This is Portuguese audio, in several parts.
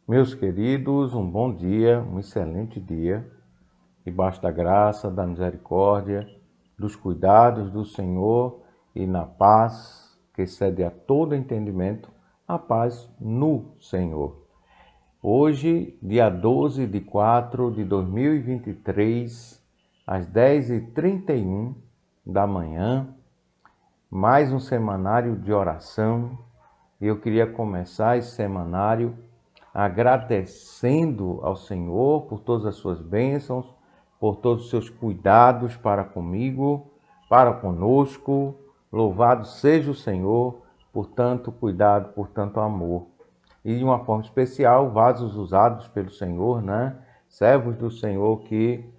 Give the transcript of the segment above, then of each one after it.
Meus queridos, um bom dia, um excelente dia, debaixo da graça, da misericórdia, dos cuidados do Senhor e na paz que excede a todo entendimento, a paz no Senhor. Hoje, dia 12 de 4 de 2023, às 10h31 da manhã, mais um semanário de oração. Eu queria começar esse semanário agradecendo ao Senhor por todas as suas bênçãos, por todos os seus cuidados para comigo, para conosco. Louvado seja o Senhor por tanto cuidado, por tanto amor. E de uma forma especial, vasos usados pelo Senhor, Servos do Senhor que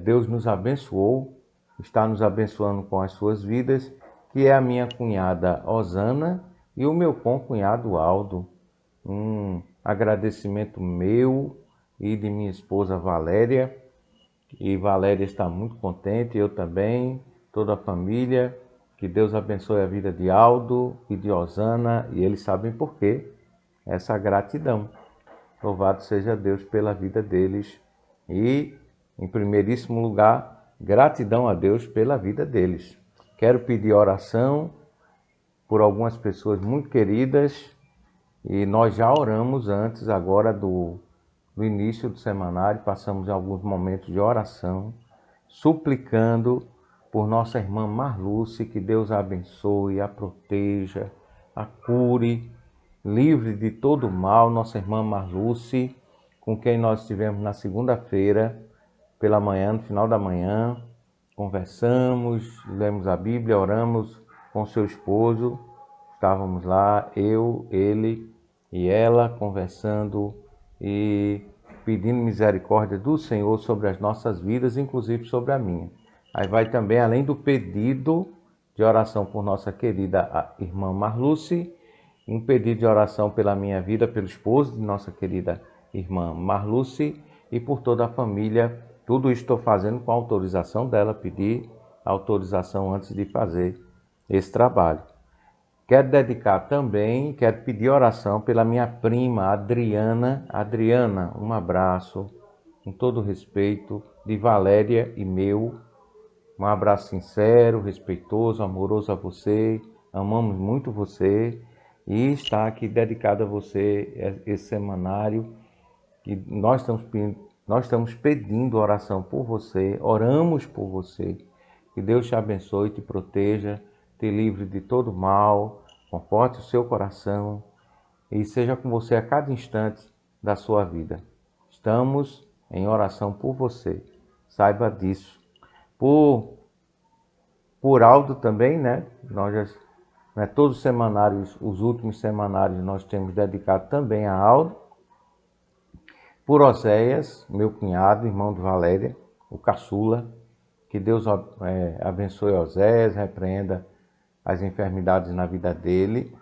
Deus nos abençoou, está nos abençoando com as suas vidas, que é a minha cunhada Osana e o meu concunhado Aldo. Um agradecimento meu e de minha esposa Valéria. E Valéria está muito contente, eu também, toda a família. Que Deus abençoe a vida de Aldo e de Osana, e eles sabem por quê. Essa gratidão. Louvado seja Deus pela vida deles. E, em primeiríssimo lugar, gratidão a Deus pela vida deles. Quero pedir oração por algumas pessoas muito queridas. E nós já oramos antes agora do início do semanário, passamos alguns momentos de oração, suplicando por nossa irmã Marluce, que Deus a abençoe, a proteja, a cure, livre de todo mal. Nossa irmã Marluce, com quem nós estivemos na segunda-feira, pela manhã, no final da manhã, conversamos, lemos a Bíblia, oramos com seu esposo. Estávamos lá, eu, ele e ela, conversando e pedindo misericórdia do Senhor sobre as nossas vidas, inclusive sobre a minha. Aí vai também, além do pedido de oração por nossa querida irmã Marluce, um pedido de oração pela minha vida, pelo esposo de nossa querida irmã Marluce e por toda a família. Tudo isso estou fazendo com a autorização dela, pedir autorização antes de fazer esse trabalho. Quero dedicar também, quero pedir oração pela minha prima Adriana. Adriana, um abraço, com todo respeito, de Valéria e meu. Um abraço sincero, respeitoso, amoroso a você. Amamos muito você e está aqui dedicado a você esse semanário. E nós estamos pedindo oração por você, oramos por você. Que Deus te abençoe, te proteja, te livre de todo mal, conforte o seu coração e seja com você a cada instante da sua vida. Estamos em oração por você, saiba disso. Por Aldo também, Nós já, todos os semanários, os últimos semanários nós temos dedicado também a Aldo. Por Oséias, meu cunhado, irmão de Valéria, o caçula, que Deus abençoe Oséias, repreenda as enfermidades na vida dele,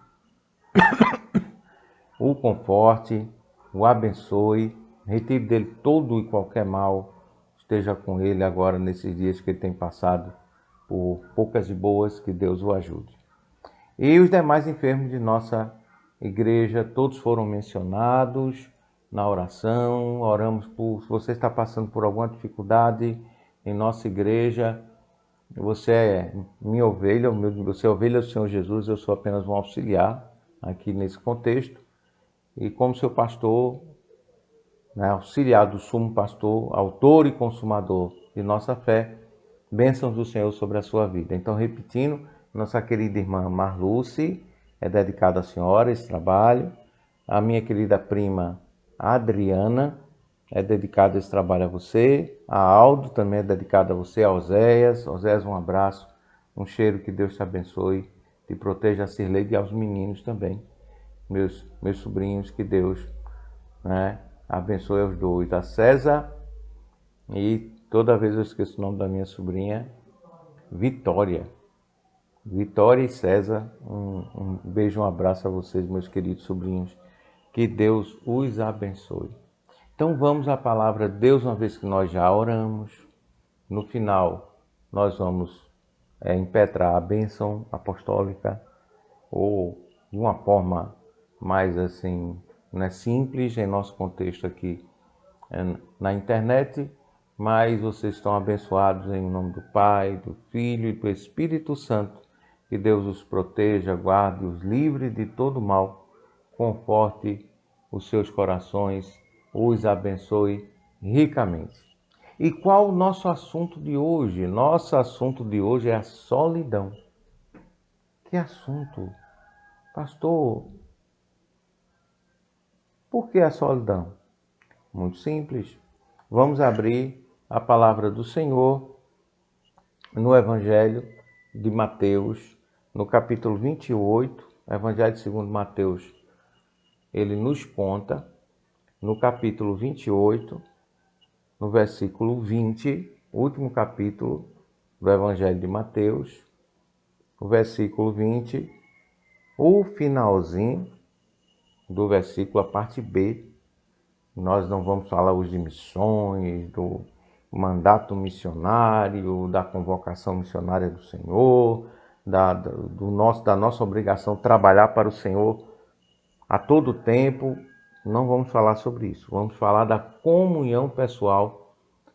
o conforte, o abençoe, retire dele todo e qualquer mal, esteja com ele agora nesses dias que ele tem passado por poucas e boas, que Deus o ajude. E os demais enfermos de nossa igreja, todos foram mencionados na oração. Oramos por, se você está passando por alguma dificuldade em nossa igreja, você é minha ovelha, você é ovelha do Senhor Jesus, eu sou apenas um auxiliar aqui nesse contexto. E como seu pastor, auxiliar do sumo pastor, autor e consumador de nossa fé, bênçãos do Senhor sobre a sua vida. Então, repetindo, nossa querida irmã Marluce é dedicada à senhora esse trabalho. A minha querida prima Adriana é dedicada esse trabalho a você. A Aldo também é dedicada a você. A Oséias. Oséias, um abraço, um cheiro, que Deus te abençoe, te proteja, a Cirleide e aos meninos também. Meus sobrinhos, que Deus abençoe os dois. A César, e toda vez eu esqueço o nome da minha sobrinha, Vitória. Vitória e César, um beijo, um abraço a vocês, meus queridos sobrinhos. Que Deus os abençoe. Então vamos à palavra de Deus, uma vez que nós já oramos. No final, nós vamos impetrar a bênção apostólica, ou de uma forma mais assim né, simples em nosso contexto aqui na internet, mas vocês estão abençoados em nome do Pai, do Filho e do Espírito Santo. Que Deus os proteja, guarde, os livre de todo mal, conforte os seus corações, os abençoe ricamente. E qual o nosso assunto de hoje? Nosso assunto de hoje é a solidão. Que assunto? Pastor, por que a solidão? Muito simples. Vamos abrir a palavra do Senhor no Evangelho de Mateus, no capítulo 28, Evangelho segundo Mateus. Ele nos conta, no capítulo 28, no versículo 20, último capítulo do Evangelho de Mateus, o versículo 20, o finalzinho do versículo, a parte B. Nós não vamos falar hoje de missões, do mandato missionário, da convocação missionária do Senhor, da nossa obrigação trabalhar para o Senhor a todo tempo. Não vamos falar sobre isso. Vamos falar da comunhão pessoal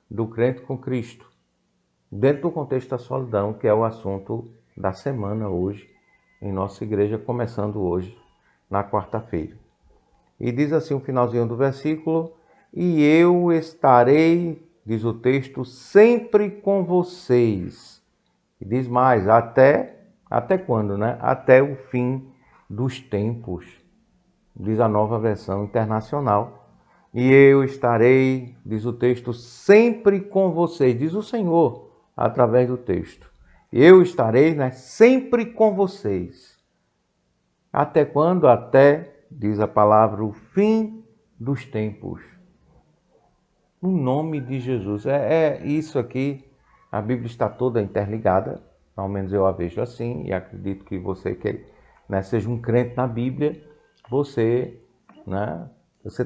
do crente com Cristo, dentro do contexto da solidão, que é o assunto da semana hoje, em nossa igreja, começando hoje, na quarta-feira. E diz assim o finalzinho do versículo: e eu estarei, diz o texto, sempre com vocês. E diz mais, até quando, né? Até o fim dos tempos, diz a Nova Versão Internacional. E eu estarei, diz o texto, sempre com vocês, diz o Senhor, através do texto. Eu estarei, né, sempre com vocês. Até quando? Até, diz a palavra, o fim dos tempos. No nome de Jesus. É isso aqui, a Bíblia está toda interligada, ao menos eu a vejo assim, e acredito que você que, né, seja um crente na Bíblia, você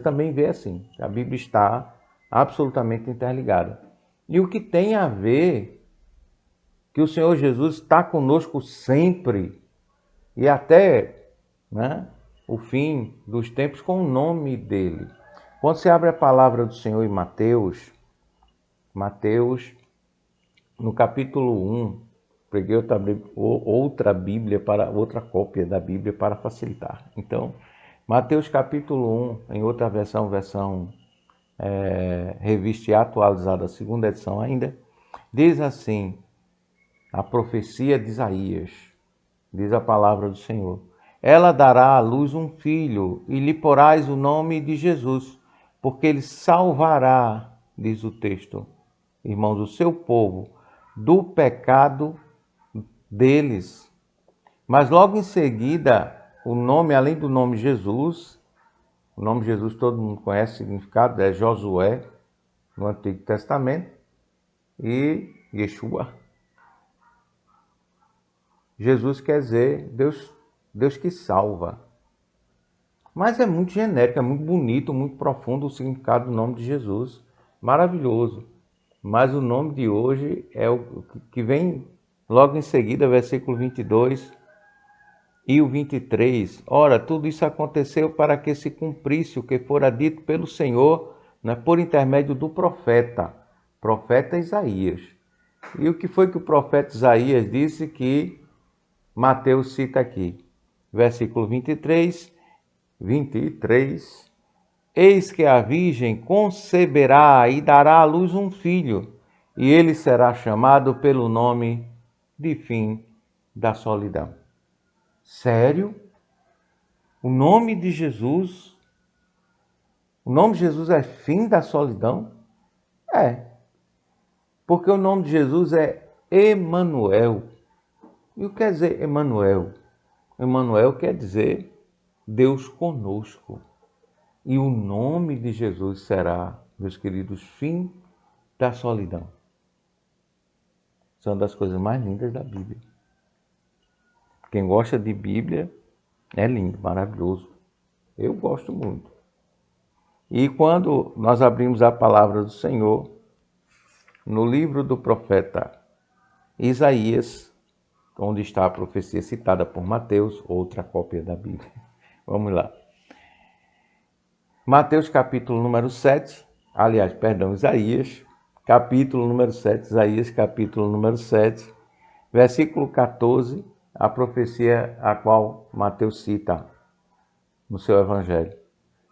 também vê assim, a Bíblia está absolutamente interligada. E o que tem a ver que o Senhor Jesus está conosco sempre e até, né, o fim dos tempos com o nome dele. Quando você abre a palavra do Senhor em Mateus, no capítulo 1, peguei outra cópia da Bíblia para facilitar. Então, Mateus capítulo 1, em outra versão revista e atualizada, segunda edição ainda, diz assim, a profecia de Isaías, diz a palavra do Senhor: ela dará à luz um filho, e lhe porás o nome de Jesus, porque ele salvará, diz o texto, irmãos, o seu povo do pecado deles. Mas logo em seguida, o nome, além do nome Jesus, o nome Jesus todo mundo conhece o significado, é Josué, no Antigo Testamento, e Yeshua. Jesus quer dizer Deus que salva. Mas é muito genérico, é muito bonito, muito profundo o significado do nome de Jesus. Maravilhoso. Mas o nome de hoje é o que vem logo em seguida, versículo 22 e o 23. Ora, tudo isso aconteceu para que se cumprisse o que fora dito pelo Senhor, né, por intermédio do profeta Isaías. E o que foi que o profeta Isaías disse que Mateus cita aqui? Versículo 23. Eis que a virgem conceberá e dará à luz um filho, e ele será chamado pelo nome de fim da solidão. Sério? O nome de Jesus é fim da solidão? É. Porque o nome de Jesus é Emanuel. E o que quer dizer Emanuel? Emanuel quer dizer Deus conosco. E o nome de Jesus será, meus queridos, fim da solidão. São das coisas mais lindas da Bíblia. Quem gosta de Bíblia é lindo, maravilhoso. Eu gosto muito. E quando nós abrimos a palavra do Senhor, no livro do profeta Isaías, onde está a profecia citada por Mateus, outra cópia da Bíblia. Vamos lá. Mateus capítulo número 7, aliás, perdão, Isaías, capítulo número 7, Isaías capítulo número 7, versículo 14, a profecia a qual Mateus cita no seu evangelho.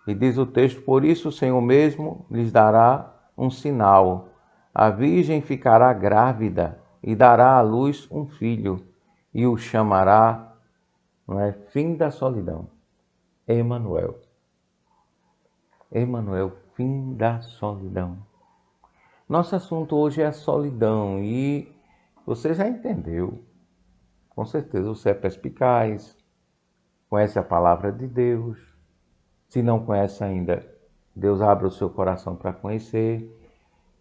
E diz o texto: por isso o Senhor mesmo lhes dará um sinal. A virgem ficará grávida e dará à luz um filho, e o chamará, não é, fim da solidão, Emanuel. Emanuel, fim da solidão. Nosso assunto hoje é a solidão e você já entendeu. Com certeza você é perspicaz, conhece a palavra de Deus. Se não conhece ainda, Deus abre o seu coração para conhecer.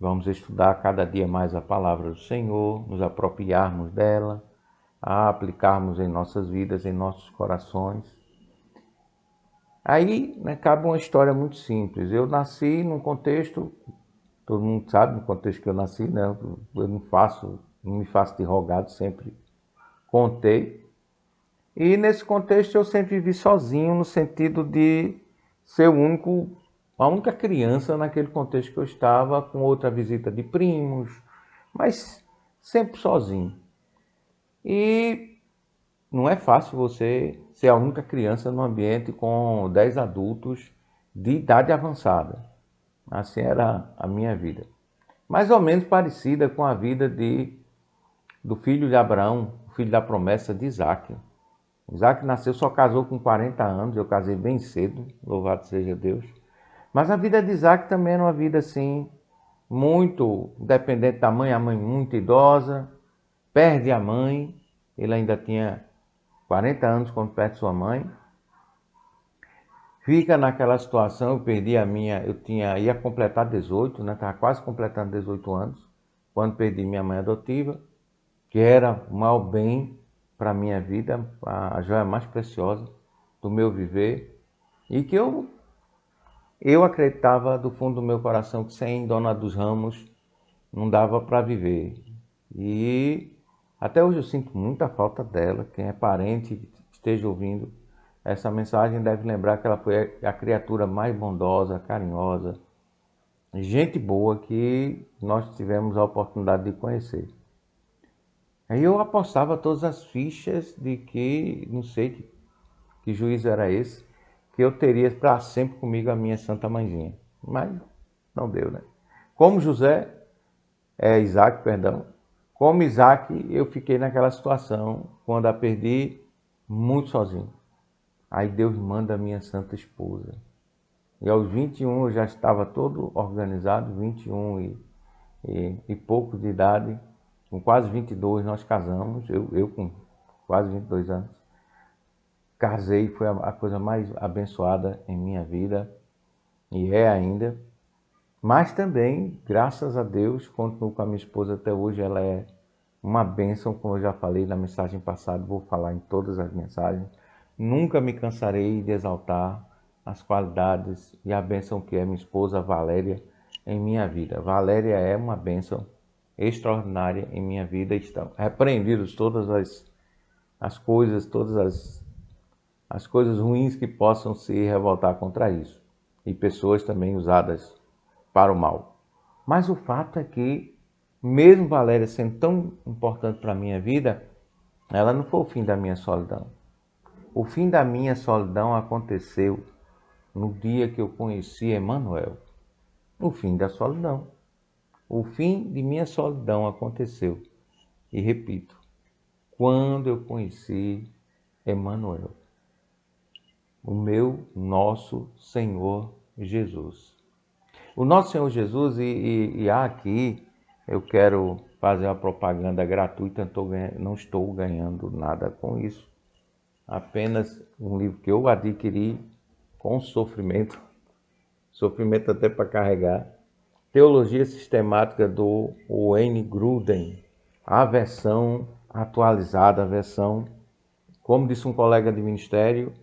Vamos estudar cada dia mais a palavra do Senhor, nos apropriarmos dela, a aplicarmos em nossas vidas, em nossos corações. Aí, né, cabe uma história muito simples. Eu nasci num contexto, todo mundo sabe no contexto que eu nasci, né? Eu não me faço de rogado, sempre contei. E nesse contexto eu sempre vivi sozinho, no sentido de ser a única criança naquele contexto que eu estava, com outra visita de primos, mas sempre sozinho. E não é fácil você ser a única criança num ambiente com 10 adultos de idade avançada. Assim era a minha vida. Mais ou menos parecida com a vida do filho de Abraão, o filho da promessa de Isaac. Isaac nasceu, só casou com 40 anos, eu casei bem cedo, louvado seja Deus. Mas a vida de Isaac também era uma vida assim, muito dependente da mãe, a mãe muito idosa, perde a mãe, ele ainda tinha 40 anos quando perde sua mãe. Fica naquela situação, eu perdi a minha, ia completar 18, né? Estava quase completando 18 anos, quando perdi minha mãe adotiva, que era o maior bem para a minha vida, a joia mais preciosa do meu viver, e que eu acreditava do fundo do meu coração que sem Dona dos Ramos não dava para viver. E até hoje eu sinto muita falta dela. Quem é parente, esteja ouvindo essa mensagem, deve lembrar que ela foi a criatura mais bondosa, carinhosa, gente boa que nós tivemos a oportunidade de conhecer. Aí eu apostava todas as fichas de que, não sei que juízo era esse, que eu teria para sempre comigo a minha santa mãezinha. Mas não deu, né? Como Isaac, perdão. Como Isaac, eu fiquei naquela situação quando a perdi muito sozinho. Aí Deus manda a minha santa esposa. E aos 21 eu já estava todo organizado, 21 e pouco de idade. Com quase 22 nós casamos, eu com quase 22 anos. Casei, foi a coisa mais abençoada em minha vida, e é ainda. Mas também, graças a Deus, continuo com a minha esposa até hoje, ela é uma bênção, como eu já falei na mensagem passada, vou falar em todas as mensagens. Nunca me cansarei de exaltar as qualidades e a bênção que é minha esposa Valéria em minha vida. Valéria é uma bênção extraordinária em minha vida. Estão repreendidos todas as coisas, as coisas ruins que possam se revoltar contra isso. E pessoas também usadas para o mal. Mas o fato é que, mesmo Valéria sendo tão importante para a minha vida, ela não foi o fim da minha solidão. O fim da minha solidão aconteceu no dia que eu conheci Emanuel. O fim da solidão. O fim de minha solidão aconteceu. E repito, quando eu conheci Emanuel, o meu nosso Senhor Jesus. O nosso Senhor Jesus, e aqui eu quero fazer uma propaganda gratuita, não estou ganhando nada com isso. Apenas um livro que eu adquiri com sofrimento até para carregar. Teologia Sistemática do Wayne Grudem, a versão atualizada, a versão, como disse um colega de ministério,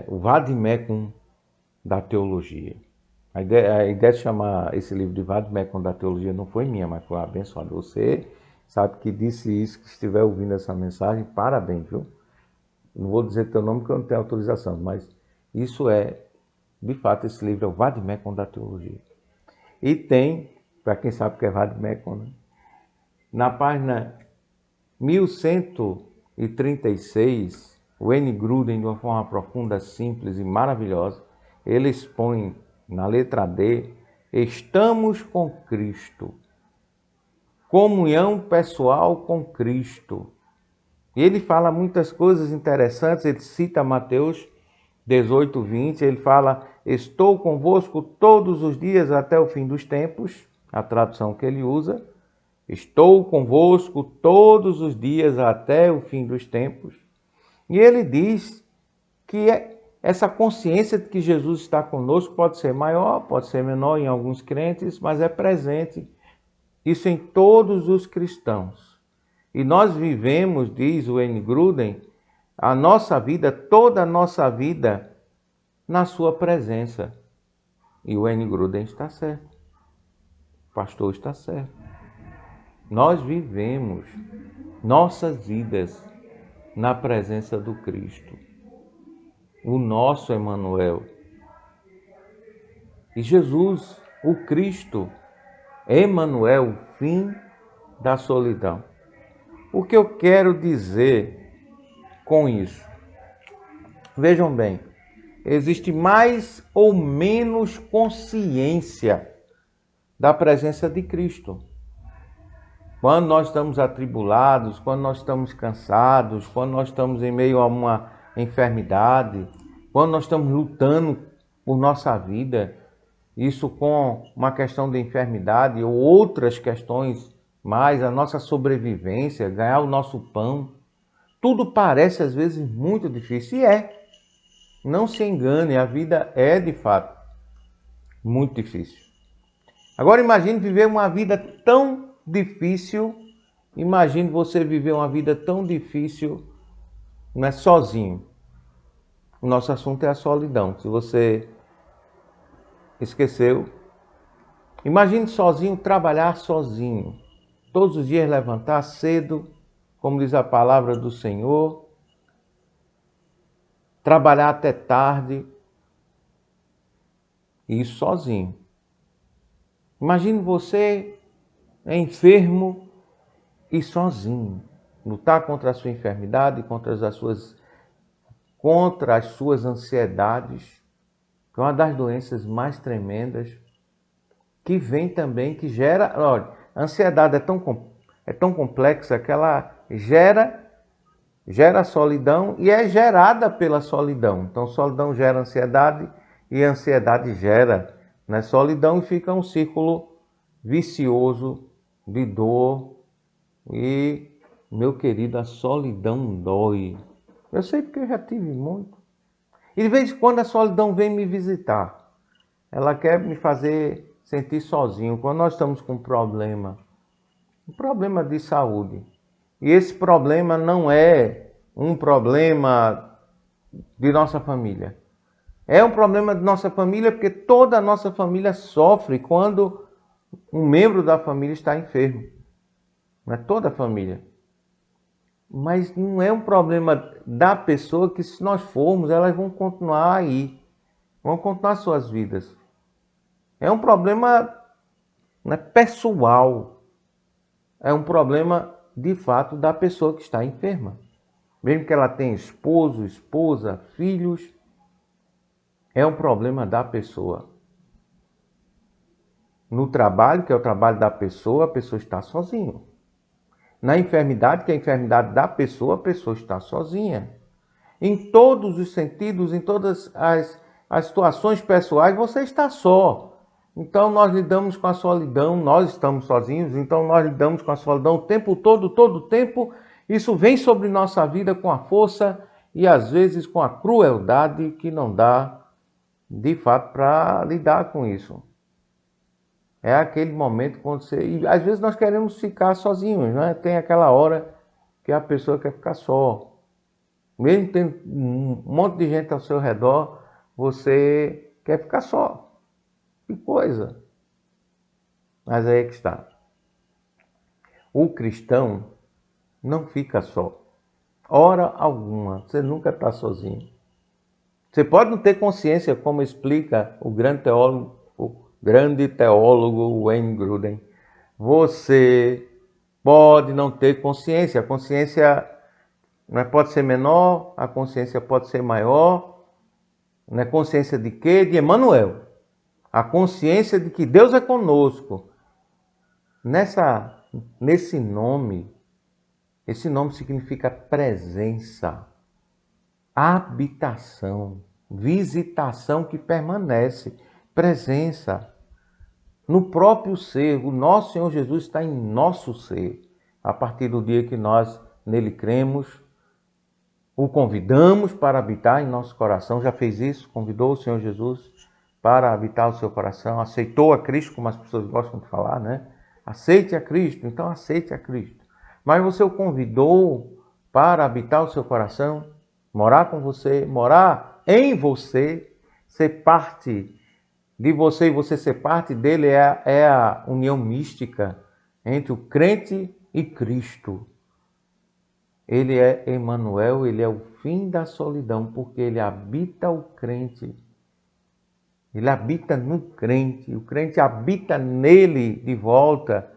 o Vademecum da teologia. A ideia de chamar esse livro de Vademecum da teologia não foi minha, mas foi abençoado. Você sabe que disse isso, que estiver ouvindo essa mensagem, parabéns, viu? Não vou dizer teu nome porque eu não tenho autorização, mas isso é De fato, esse livro é o Vademecum da teologia. E tem, para quem sabe o que é Vademecum, né? Na página 1136, o N. Gruden, de uma forma profunda, simples e maravilhosa, ele expõe na letra D: estamos com Cristo, comunhão pessoal com Cristo. E ele fala muitas coisas interessantes, ele cita Mateus 18, 20, ele fala: estou convosco todos os dias até o fim dos tempos, a tradução que ele usa. Estou convosco todos os dias até o fim dos tempos. E ele diz que essa consciência de que Jesus está conosco pode ser maior, pode ser menor em alguns crentes, mas é presente. Isso em todos os cristãos. E nós vivemos, diz o N. Gruden, a nossa vida, toda a nossa vida, na sua presença. E o N. Gruden está certo. O pastor está certo. Nós vivemos nossas vidas na presença do Cristo, o nosso Emmanuel. E Jesus, o Cristo, Emmanuel, o fim da solidão. O que eu quero dizer com isso? Vejam bem, existe mais ou menos consciência da presença de Cristo. Quando nós estamos atribulados, quando nós estamos cansados, quando nós estamos em meio a uma enfermidade, quando nós estamos lutando por nossa vida, isso com uma questão de enfermidade ou outras questões mais, a nossa sobrevivência, ganhar o nosso pão, tudo parece às vezes muito difícil. E é. Não se engane, a vida é de fato muito difícil. Agora imagine viver uma vida tão difícil, imagine você viver uma vida tão difícil, não é, sozinho. O nosso assunto é a solidão. Se você esqueceu, imagine sozinho, trabalhar sozinho. Todos os dias levantar cedo, como diz a palavra do Senhor, trabalhar até tarde, e isso sozinho. Imagine você enfermo e sozinho, lutar contra a sua enfermidade, contra as suas ansiedades, que é uma das doenças mais tremendas, que vem também, que gera, olha, a ansiedade é tão complexa que ela gera solidão e é gerada pela solidão. Então, solidão gera ansiedade e a ansiedade gera, né, solidão, e fica um círculo vicioso de dor. E, meu querido, a solidão dói. Eu sei porque eu já tive muito. E de vez em quando a solidão vem me visitar. Ela quer me fazer sentir sozinho. Quando nós estamos com um problema de saúde, e esse problema não é um problema de nossa família. É um problema de nossa família porque toda a nossa família sofre quando um membro da família está enfermo. Não é toda a família. Mas não é um problema da pessoa que, se nós formos, elas vão continuar aí. Vão continuar suas vidas. É um problema, né, pessoal. É um problema, de fato, da pessoa que está enferma. Mesmo que ela tenha esposo, esposa, filhos, é um problema da pessoa. No trabalho, que é o trabalho da pessoa, a pessoa está sozinha. Na enfermidade, que é a enfermidade da pessoa, a pessoa está sozinha. Em todos os sentidos, em todas as situações pessoais, você está só. Então nós lidamos com a solidão, nós estamos sozinhos, então nós lidamos com a solidão o tempo todo, todo o tempo. Isso vem sobre nossa vida com a força e às vezes com a crueldade que não dá, de fato, para lidar com isso. É aquele momento quando você... E às vezes nós queremos ficar sozinhos, né? Tem aquela hora que a pessoa quer ficar só. Mesmo tendo um monte de gente ao seu redor, você quer ficar só. Que coisa. Mas aí é que está. O cristão não fica só. Hora alguma. Você nunca está sozinho. Você pode não ter consciência, como explica o grande teólogo Wayne Grudem. Você pode não ter consciência. A consciência não pode ser menor, a consciência pode ser maior. Não é consciência de quê? De Emmanuel. A consciência de que Deus é conosco. Nesse nome, esse nome significa presença, habitação, visitação que permanece, presença. No próprio ser, o nosso Senhor Jesus está em nosso ser. A partir do dia que nós nele cremos, o convidamos para habitar em nosso coração. Já fez isso? Convidou o Senhor Jesus para habitar o seu coração? Aceitou a Cristo, como as pessoas gostam de falar, né? Aceite a Cristo, então aceite a Cristo. Mas você o convidou para habitar o seu coração, morar com você, morar em você, ser parte de você e você ser parte dele é a união mística entre o crente e Cristo. Ele é Emmanuel, ele é o fim da solidão, porque ele habita o crente. Ele habita no crente, o crente habita nele de volta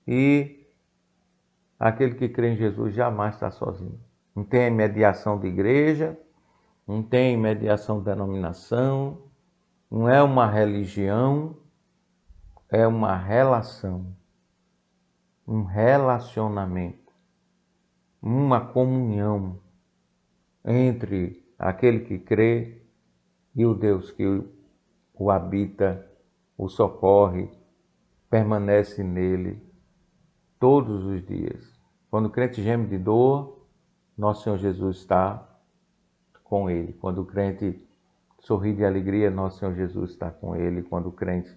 e aquele que crê em Jesus jamais está sozinho. Não tem mediação de igreja, não tem mediação de denominação, não é uma religião, é uma relação, um relacionamento, uma comunhão entre aquele que crê e o Deus que o habita, o socorre, permanece nele todos os dias. Quando o crente geme de dor, nosso Senhor Jesus está com ele. Quando o crente sorri de alegria, nosso Senhor Jesus está com ele. Quando o crente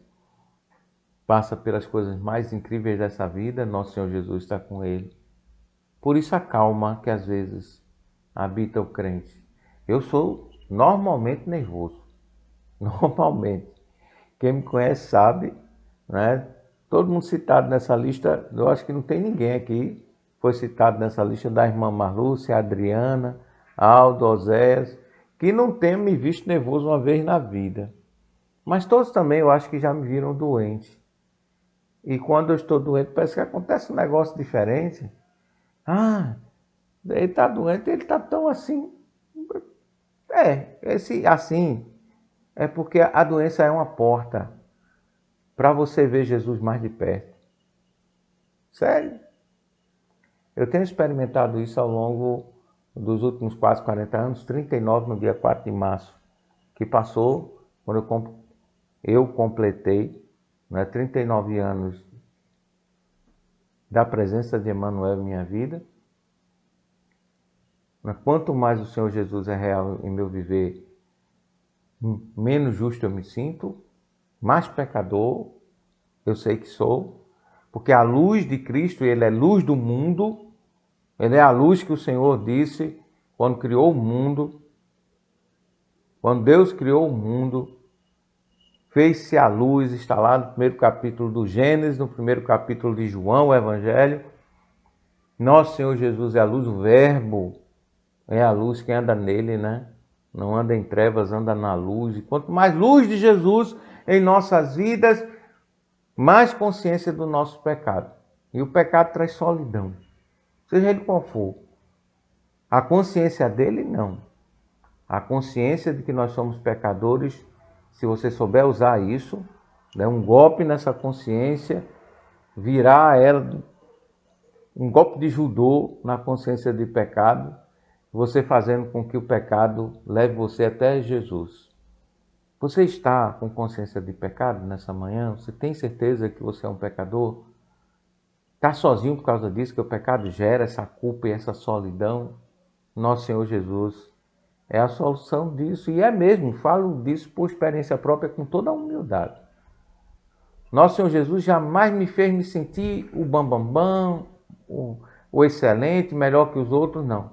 passa pelas coisas mais incríveis dessa vida, nosso Senhor Jesus está com ele. Por isso a calma que às vezes habita o crente. Eu sou normalmente nervoso. Normalmente. Quem me conhece sabe, né? Todo mundo citado nessa lista, eu acho que não tem ninguém aqui foi citado nessa lista da irmã Marlúcia, Adriana, Aldo, Oséias, que não tenha me visto nervoso uma vez na vida. Mas todos também eu acho que já me viram doente. E quando eu estou doente, parece que acontece um negócio diferente. Ah, ele está doente, ele está tão assim. Esse assim é porque a doença é uma porta para você ver Jesus mais de perto. Sério. Eu tenho experimentado isso ao longo dos últimos quase 40 anos, 39 no dia 4 de março, que passou, quando eu completei 39 anos da presença de Emmanuel em minha vida. Quanto mais o Senhor Jesus é real em meu viver, menos justo eu me sinto, mais pecador eu sei que sou, porque a luz de Cristo, ele é luz do mundo, ele é a luz que o Senhor disse quando criou o mundo. Quando Deus criou o mundo, fez-se a luz, está lá no primeiro capítulo do Gênesis, no primeiro capítulo de João, o Evangelho. Nosso Senhor Jesus é a luz, o Verbo é a luz, quem anda nele, né? Não anda em trevas, anda na luz. E quanto mais luz de Jesus em nossas vidas, mais consciência do nosso pecado. E o pecado traz solidão, seja ele qual for. A consciência dele, não. A consciência de que nós somos pecadores, se você souber usar isso, um golpe nessa consciência, virar ela um golpe de judô na consciência de pecado, você fazendo com que o pecado leve você até Jesus. Você está com consciência de pecado nessa manhã? Você tem certeza que você é um pecador? Está sozinho por causa disso, que o pecado gera essa culpa e essa solidão? Nosso Senhor Jesus é a solução disso, e é mesmo, falo disso por experiência própria com toda a humildade. Nosso Senhor Jesus jamais me fez me sentir o bambambam, o excelente, melhor que os outros, não.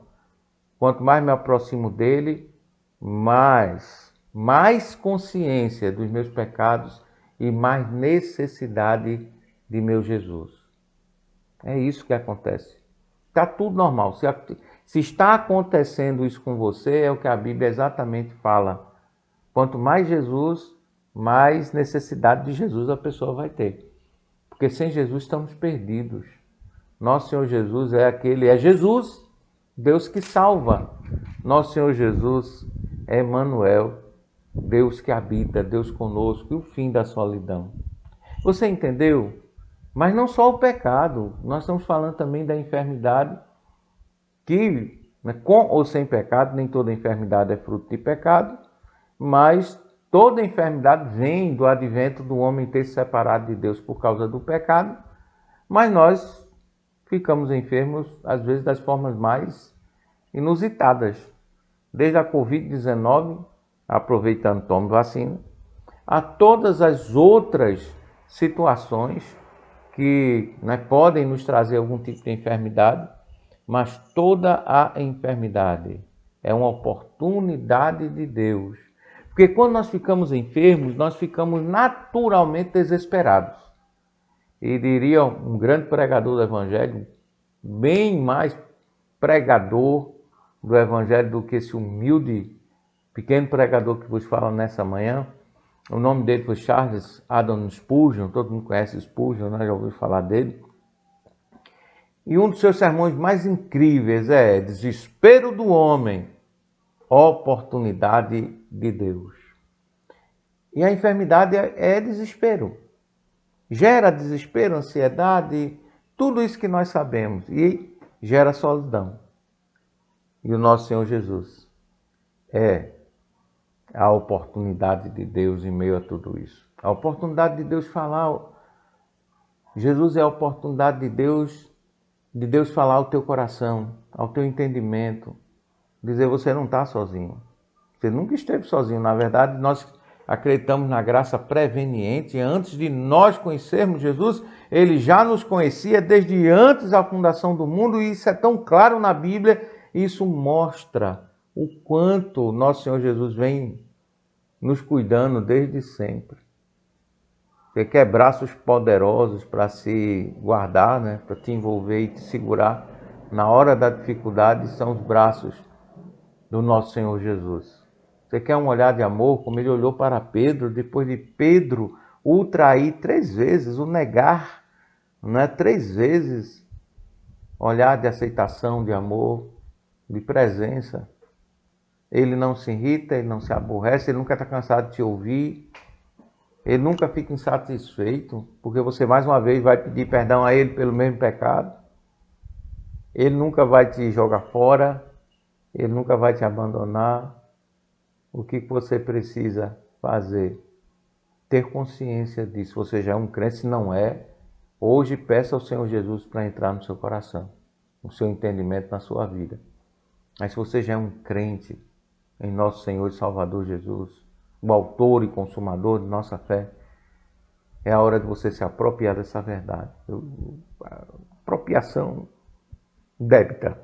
Quanto mais me aproximo dele, mais consciência dos meus pecados e mais necessidade de meu Jesus. É isso que acontece. Está tudo normal. Se está acontecendo isso com você, é o que a Bíblia exatamente fala. Quanto mais Jesus, mais necessidade de Jesus a pessoa vai ter. Porque sem Jesus estamos perdidos. Nosso Senhor Jesus é Jesus, Deus que salva. Nosso Senhor Jesus é Emmanuel, Deus que habita, Deus conosco, e o fim da solidão. Você entendeu? Mas não só o pecado, nós estamos falando também da enfermidade, que, né, com ou sem pecado, nem toda enfermidade é fruto de pecado, mas toda enfermidade vem do advento do homem ter se separado de Deus por causa do pecado, mas nós ficamos enfermos, às vezes, das formas mais inusitadas. Desde a Covid-19, aproveitando, tome vacina, a todas as outras situações que, né, podem nos trazer algum tipo de enfermidade, mas toda a enfermidade é uma oportunidade de Deus. Porque quando nós ficamos enfermos, nós ficamos naturalmente desesperados. E diria um grande pregador do Evangelho, bem mais pregador do Evangelho do que esse humilde, pequeno pregador que vos fala nessa manhã. O nome dele foi Charles Haddon Spurgeon, todo mundo conhece Spurgeon, né? Já ouviu falar dele. E um dos seus sermões mais incríveis é: desespero do homem, oportunidade de Deus. E a enfermidade é desespero. Gera desespero, ansiedade, tudo isso que nós sabemos. E gera solidão. E o nosso Senhor Jesus é a oportunidade de Deus em meio a tudo isso. A oportunidade de Deus falar. Jesus é a oportunidade de Deus falar ao teu coração, ao teu entendimento. Dizer: você não está sozinho. Você nunca esteve sozinho. Na verdade, nós acreditamos na graça preveniente. Antes de nós conhecermos Jesus, Ele já nos conhecia desde antes da fundação do mundo. E isso é tão claro na Bíblia. Isso mostra o quanto nosso Senhor Jesus vem nos cuidando desde sempre. Você quer braços poderosos para se guardar, né? Para te envolver e te segurar na hora da dificuldade, são os braços do nosso Senhor Jesus. Você quer um olhar de amor, como ele olhou para Pedro, depois de Pedro o trair 3 vezes, o negar, né? 3 vezes, olhar de aceitação, de amor, de presença. Ele não se irrita, ele não se aborrece, ele nunca está cansado de te ouvir. Ele nunca fica insatisfeito, porque você mais uma vez vai pedir perdão a ele pelo mesmo pecado. Ele nunca vai te jogar fora, ele nunca vai te abandonar. O que você precisa fazer? Ter consciência disso. Você já é um crente, se não é, hoje peça ao Senhor Jesus para entrar no seu coração, no seu entendimento, na sua vida. Mas se você já é um crente em nosso Senhor e Salvador Jesus, o autor e consumador de nossa fé, é a hora de você se apropriar dessa verdade. Apropriação débita,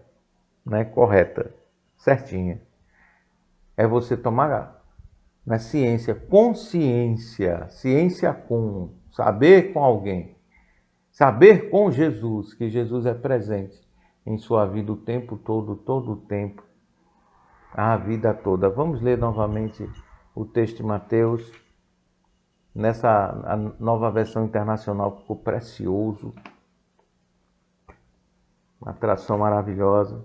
né? Correta, certinha. É você tomar na ciência, consciência, ciência com, saber com alguém, saber com Jesus, que Jesus é presente em sua vida o tempo todo o tempo, a vida toda. Vamos ler novamente o texto de Mateus, nessa a nova versão internacional, ficou precioso, uma tradução maravilhosa.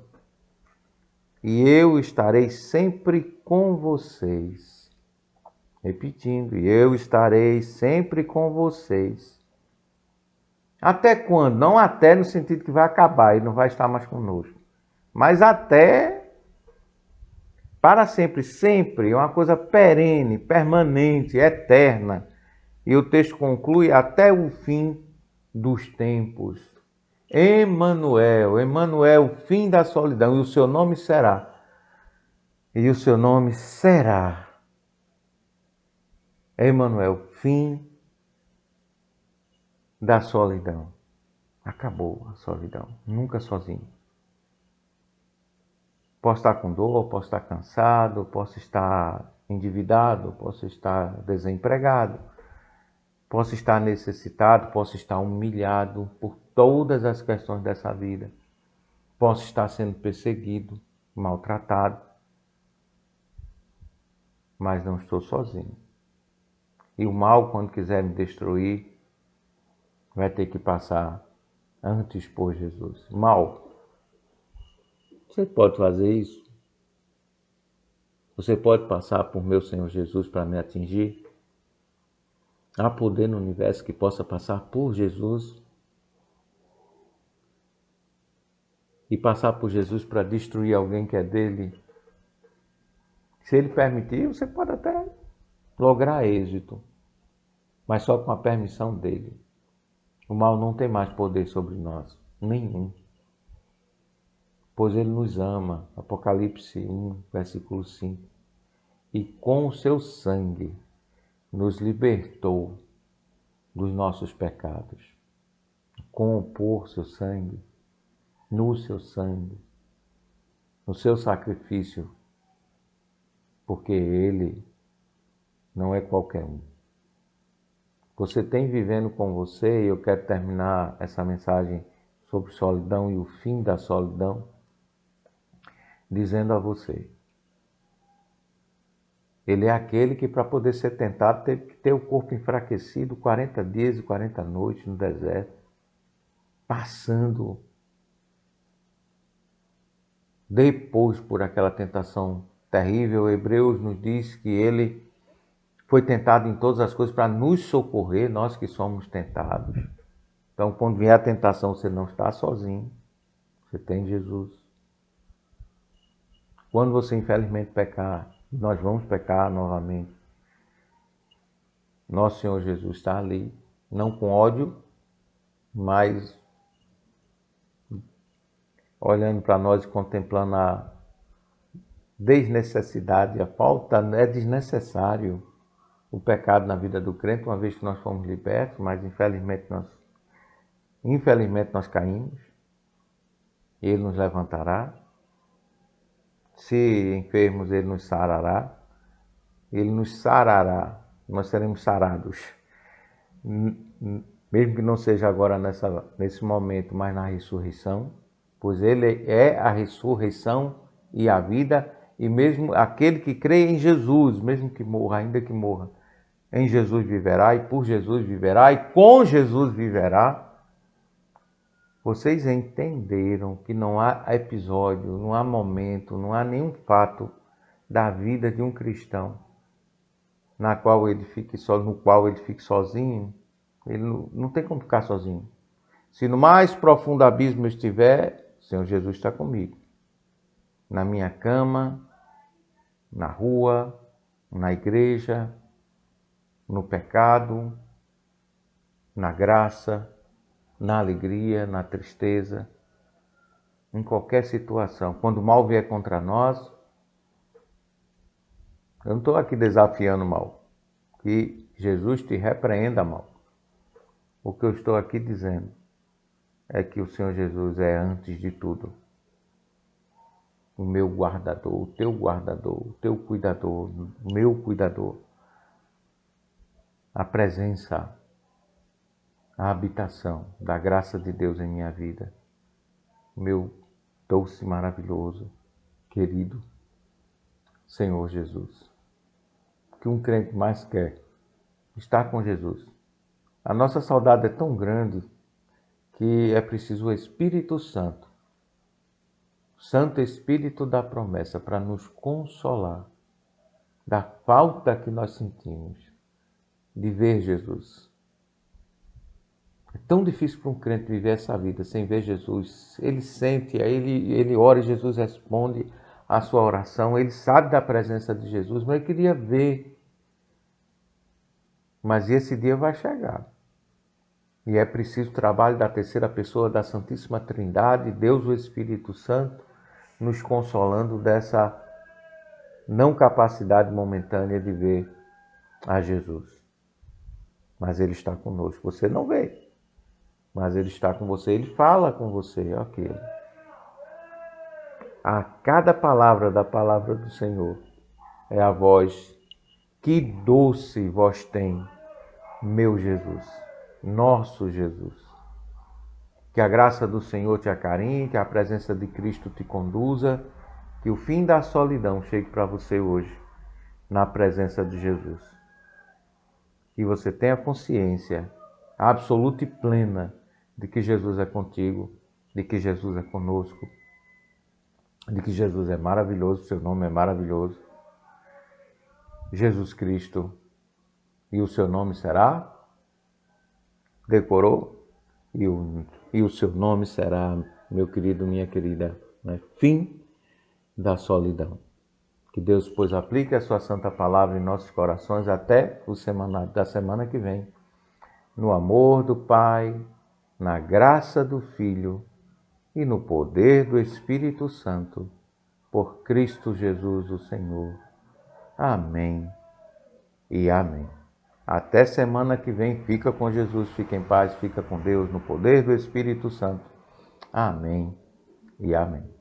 E eu estarei sempre com vocês. Repetindo, e eu estarei sempre com vocês. Até quando? Não até no sentido que vai acabar e não vai estar mais conosco, mas até para sempre, sempre, é uma coisa perene, permanente, eterna. E o texto conclui: até o fim dos tempos. Emmanuel, Emmanuel, o fim da solidão, e o seu nome será. E o seu nome será Emmanuel, fim da solidão. Acabou a solidão, nunca sozinho. Posso estar com dor, posso estar cansado, posso estar endividado, posso estar desempregado, posso estar necessitado, posso estar humilhado por todas as questões dessa vida. posso estar sendo perseguido, maltratado, mas não estou sozinho. E o mal, quando quiser me destruir, vai ter que passar antes por Jesus. Mal, você pode fazer isso? Você pode passar por meu Senhor Jesus para me atingir? Há poder no universo que possa passar por Jesus e passar por Jesus para destruir alguém que é dele? Se ele permitir, você pode até lograr êxito, mas só com a permissão dele. O mal não tem mais poder sobre nós, nenhum. Pois ele nos ama, Apocalipse 1, versículo 5. E com o seu sangue nos libertou dos nossos pecados. Com o por seu sangue, no seu sangue, no seu sacrifício, porque ele não é qualquer um. Você tem vivendo com você, e eu quero terminar essa mensagem sobre solidão e o fim da solidão, dizendo a você: ele é aquele que, para poder ser tentado, teve que ter o corpo enfraquecido 40 dias e 40 noites no deserto, passando depois por aquela tentação terrível. Hebreus nos diz que ele foi tentado em todas as coisas para nos socorrer, nós que somos tentados. Então, quando vier a tentação, você não está sozinho, você tem Jesus. Quando você infelizmente pecar, nós vamos pecar novamente, nosso Senhor Jesus está ali, não com ódio, mas olhando para nós e contemplando a desnecessidade, a falta. É desnecessário o pecado na vida do crente, uma vez que nós fomos libertos, mas infelizmente nós caímos. Ele nos levantará. Se enfermos, ele nos sarará. Ele nos sarará. Nós seremos sarados. Mesmo que não seja agora nesse momento, mas na ressurreição, pois ele é a ressurreição e a vida, e mesmo aquele que crê em Jesus, mesmo que morra, ainda que morra, em Jesus viverá, e por Jesus viverá, e com Jesus viverá. Vocês entenderam que não há episódio, não há momento, não há nenhum fato da vida de um cristão no qual ele fique sozinho. Ele não tem como ficar sozinho. Se no mais profundo abismo eu estiver, o Senhor Jesus está comigo. Na minha cama, na rua, na igreja, no pecado, na graça, na alegria, na tristeza, em qualquer situação. Quando o mal vier contra nós, eu não estou aqui desafiando o mal. Que Jesus te repreenda, mal. O que eu estou aqui dizendo é que o Senhor Jesus é, antes de tudo, o meu guardador, o teu cuidador, o meu cuidador. A presença, a habitação da graça de Deus em minha vida. Meu doce, maravilhoso, querido Senhor Jesus. O que um crente mais quer? Estar com Jesus. A nossa saudade é tão grande que é preciso o Espírito Santo, Santo Espírito da promessa, para nos consolar da falta que nós sentimos de ver Jesus. É tão difícil para um crente viver essa vida sem ver Jesus. Ele sente, ele ora e Jesus responde a sua oração. Ele sabe da presença de Jesus, mas ele queria ver. Mas esse dia vai chegar. E é preciso o trabalho da terceira pessoa da Santíssima Trindade, Deus o Espírito Santo, nos consolando dessa não capacidade momentânea de ver a Jesus. Mas Ele está conosco. Você não vê, mas Ele está com você. Ele fala com você. Ok. A cada palavra da palavra do Senhor é a voz: que doce voz tem, meu Jesus, nosso Jesus. Que a graça do Senhor te acarinhe, que a presença de Cristo te conduza, que o fim da solidão chegue para você hoje, na presença de Jesus. Que você tenha consciência absoluta e plena de que Jesus é contigo, de que Jesus é conosco, de que Jesus é maravilhoso, seu nome é maravilhoso. Jesus Cristo, e o seu nome será? Decorou? E o seu nome será, meu querido, minha querida, né? Fim da solidão. Que Deus, pois, aplique a sua santa palavra em nossos corações até da semana que vem. No amor do Pai, na graça do Filho e no poder do Espírito Santo, por Cristo Jesus, o Senhor. Amém e amém. Até semana que vem. Fica com Jesus, fica em paz, fica com Deus, no poder do Espírito Santo. Amém e amém.